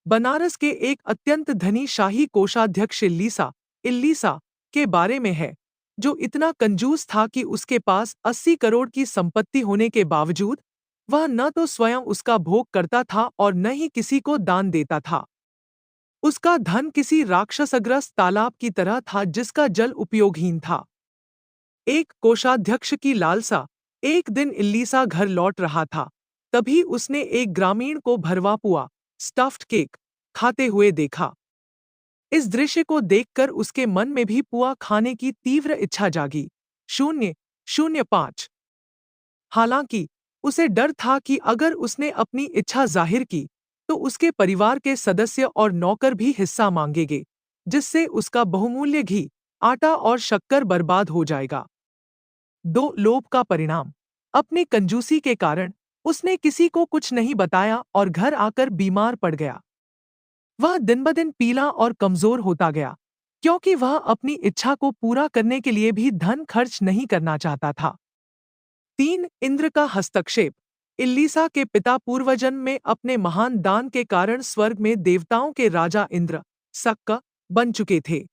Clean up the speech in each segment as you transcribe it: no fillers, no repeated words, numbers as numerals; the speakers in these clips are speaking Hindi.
बनारस के एक अत्यंत धनी शाही कोषाध्यक्ष इल्लीसा के बारे में है, जो इतना कंजूस था कि उसके पास 80 करोड़ की संपत्ति होने के बावजूद वह न तो स्वयं उसका भोग करता था और न ही किसी को दान देता था। उसका धन किसी राक्षसग्रस्त तालाब की तरह था जिसका जल उपयोगहीन था। एक कोषाध्यक्ष की लालसा। एक दिन इल्लीसा घर लौट रहा था, तभी उसने एक ग्रामीण को भरवा पुआ स्टफ्ड केक खाते हुए देखा। इस दृश्य को देखकर उसके मन में भी पुआ खाने की तीव्र इच्छा जागी। 0.05। हालांकि उसे डर था कि अगर उसने अपनी इच्छा जाहिर की तो उसके परिवार के सदस्य और नौकर भी हिस्सा मांगेंगे, जिससे उसका बहुमूल्य घी, आटा और शक्कर बर्बाद हो जाएगा। दो लोभ का परिणाम। अपनी कंजूसी के कारण उसने किसी को कुछ नहीं बताया और घर आकर बीमार पड़ गया। वह दिन-ब-दिन पीला और कमजोर होता गया, क्योंकि वह अपनी इच्छा को पूरा करने के लिए भी धन खर्च नहीं करना चाहता था। 3. इंद्र का हस्तक्षेप। इल्लीसा के पिता पूर्वजन्म में अपने महान दान के कारण स्वर्ग में देवताओं के राजा इंद्र सक्क बन चुके थे।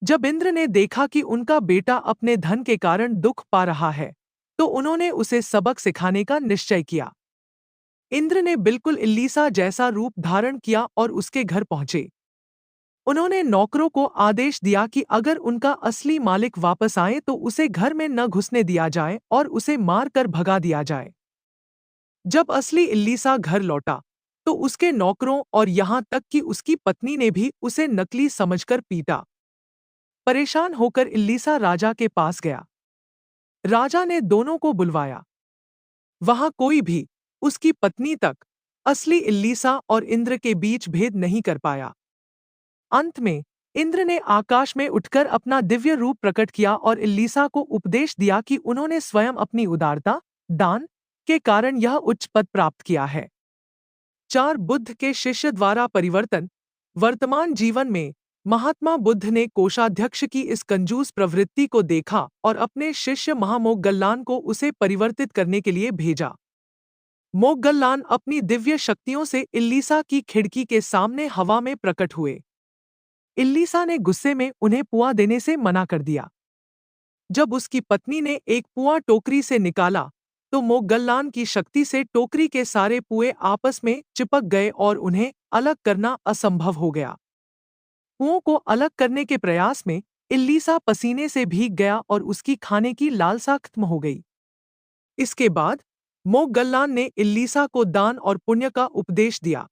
जब इंद्र ने देखा कि उनका बेटा अपने धन के कारण दुख पा रहा है, तो उन्होंने उसे सबक सिखाने का निश्चय किया। इंद्र ने बिल्कुल इल्लीसा जैसा रूप धारण किया और उसके घर पहुंचे। उन्होंने नौकरों को आदेश दिया कि अगर उनका असली मालिक वापस आए तो उसे घर में न घुसने दिया जाए और उसे मारकर भगा दिया जाए। जब असली इल्लीसा घर लौटा, तो उसके नौकरों और यहां तक कि उसकी पत्नी ने भी उसे नकली समझकर पीटा। परेशान होकर इल्लीसा राजा के पास गया। राजा ने दोनों को बुलवाया। वहां कोई भी, उसकी पत्नी तक, असली इल्लीसा और इंद्र के बीच भेद नहीं कर पाया। अंत में इंद्र ने आकाश में उठकर अपना दिव्य रूप प्रकट किया और इल्लीसा को उपदेश दिया कि उन्होंने स्वयं अपनी उदारता, दान के कारण यह उच्च पद प्राप्त किया है। 4. बुद्ध के शिष्य द्वारा परिवर्तन। वर्तमान जीवन में महात्मा बुद्ध ने कोषाध्यक्ष की इस कंजूस प्रवृत्ति को देखा और अपने शिष्य महामोग्गल्लान को उसे परिवर्तित करने के लिए भेजा। मोग्गल्लान अपनी दिव्य शक्तियों से इल्लीसा की खिड़की के सामने हवा में प्रकट हुए। इल्लीसा ने गुस्से में उन्हें पुआ देने से मना कर दिया। जब उसकी पत्नी ने एक पुआ टोकरी से निकाला, तो मोग्गल्लान की शक्ति से टोकरी के सारे पुए आपस में चिपक गए और उन्हें अलग करना असंभव हो गया। पुओं को अलग करने के प्रयास में इल्लीसा पसीने से भीग गया और उसकी खाने की लालसा खत्म हो गई। इसके बाद मोग्गल्लान ने इल्लीसा को दान और पुण्य का उपदेश दिया।